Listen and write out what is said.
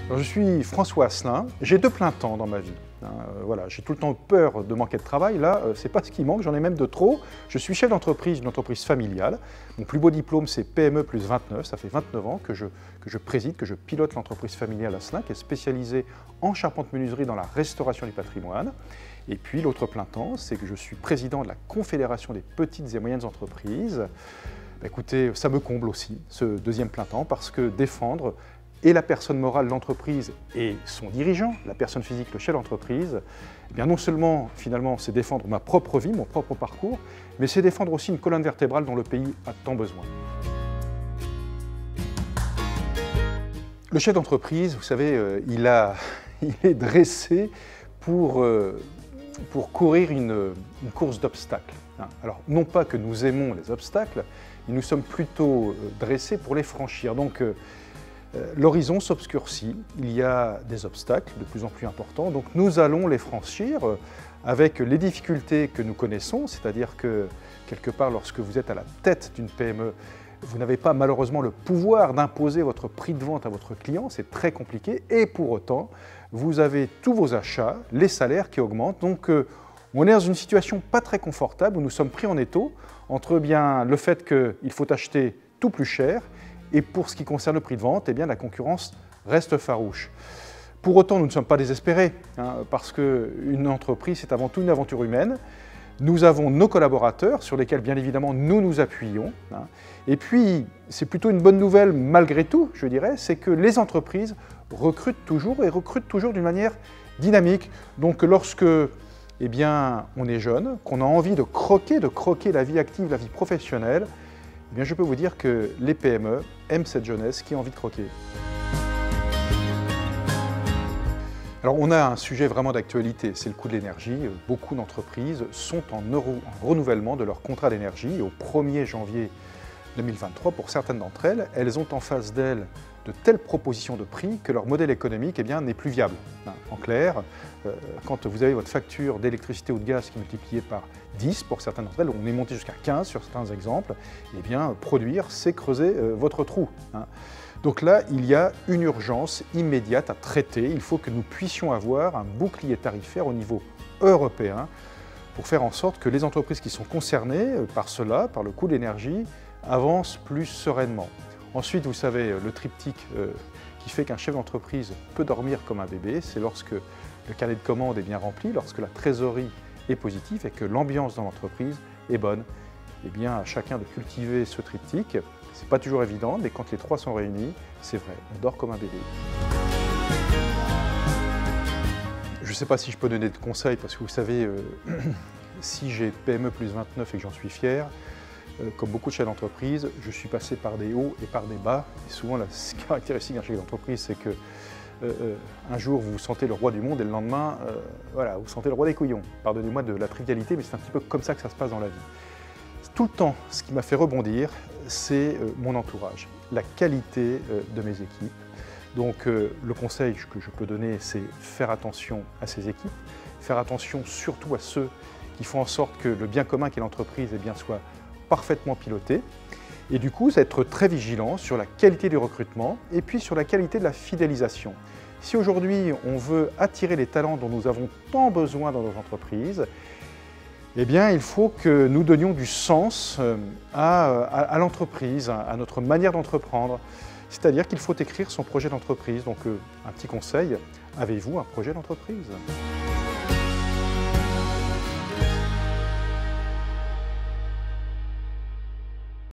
Alors, je suis François Asselin, j'ai 2 plein temps dans ma vie. Voilà, j'ai tout le temps peur de manquer de travail, là, c'est pas ce qui manque, j'en ai même de trop. Je suis chef d'entreprise d'une entreprise familiale. Mon plus beau diplôme, c'est PME plus 29, ça fait 29 ans que je préside, que je pilote l'entreprise familiale Asselin, qui est spécialisée en charpente-menuiserie dans la restauration du patrimoine. Et puis l'autre plein temps, c'est que je suis président de la Confédération des petites et moyennes entreprises. Écoutez, ça me comble aussi, ce deuxième plein temps, parce que défendre et la personne morale, l'entreprise et son dirigeant, la personne physique, le chef d'entreprise, eh bien non seulement finalement c'est défendre ma propre vie, mon propre parcours, mais c'est défendre aussi une colonne vertébrale dont le pays a tant besoin. Le chef d'entreprise, vous savez, il est dressé pour courir une course d'obstacles. Alors non pas que nous aimons les obstacles, mais nous sommes plutôt dressés pour les franchir. Donc, l'horizon s'obscurcit, il y a des obstacles de plus en plus importants, donc nous allons les franchir avec les difficultés que nous connaissons, c'est-à-dire que quelque part lorsque vous êtes à la tête d'une PME, vous n'avez pas malheureusement le pouvoir d'imposer votre prix de vente à votre client, c'est très compliqué, et pour autant, vous avez tous vos achats, les salaires qui augmentent, donc on est dans une situation pas très confortable où nous sommes pris en étau entre bien le fait qu'il faut acheter tout plus cher, et pour ce qui concerne le prix de vente, eh bien, la concurrence reste farouche. Pour autant, nous ne sommes pas désespérés, parce qu'une entreprise, c'est avant tout une aventure humaine. Nous avons nos collaborateurs sur lesquels, bien évidemment, nous nous appuyons. Et puis, c'est plutôt une bonne nouvelle malgré tout, je dirais, c'est que les entreprises recrutent toujours et recrutent toujours d'une manière dynamique. Donc, lorsque eh bien, on est jeune, qu'on a envie de croquer la vie active, la vie professionnelle, eh bien, je peux vous dire que les PME aiment cette jeunesse qui a envie de croquer. Alors, on a un sujet vraiment d'actualité, c'est le coût de l'énergie. Beaucoup d'entreprises sont en renouvellement de leur contrat d'énergie. Au 1er janvier 2023, pour certaines d'entre elles, elles ont en face d'elles de telles propositions de prix que leur modèle économique n'est plus viable. En clair, quand vous avez votre facture d'électricité ou de gaz qui est multipliée par 10 pour certaines d'entre elles, on est monté jusqu'à 15 sur certains exemples, eh bien produire, c'est creuser votre trou. Donc là, il y a une urgence immédiate à traiter. Il faut que nous puissions avoir un bouclier tarifaire au niveau européen pour faire en sorte que les entreprises qui sont concernées par cela, par le coût de l'énergie, avancent plus sereinement. Ensuite, vous savez, le triptyque qui fait qu'un chef d'entreprise peut dormir comme un bébé, c'est lorsque le carnet de commandes est bien rempli, lorsque la trésorerie est positive et que l'ambiance dans l'entreprise est bonne. Eh bien, à chacun de cultiver ce triptyque. Ce n'est pas toujours évident, mais quand les trois sont réunis, c'est vrai, on dort comme un bébé. Je ne sais pas si je peux donner de conseils, parce que vous savez, si j'ai PME plus 29 et que j'en suis fier, comme beaucoup de chefs d'entreprise, je suis passé par des hauts et par des bas. Et souvent, la caractéristique d'un chef d'entreprise, c'est que un jour, vous vous sentez le roi du monde et le lendemain, voilà, vous sentez le roi des couillons. Pardonnez-moi de la trivialité, mais c'est un petit peu comme ça que ça se passe dans la vie. Tout le temps, ce qui m'a fait rebondir, c'est mon entourage, la qualité de mes équipes. Donc, le conseil que je peux donner, c'est faire attention à ces équipes, faire attention surtout à ceux qui font en sorte que le bien commun qu'est l'entreprise soit parfaitement piloté. Et du coup, c'est être très vigilant sur la qualité du recrutement et puis sur la qualité de la fidélisation. Si aujourd'hui, on veut attirer les talents dont nous avons tant besoin dans nos entreprises, eh bien, il faut que nous donnions du sens à l'entreprise, à notre manière d'entreprendre. C'est-à-dire qu'il faut écrire son projet d'entreprise. Donc, un petit conseil, avez-vous un projet d'entreprise ?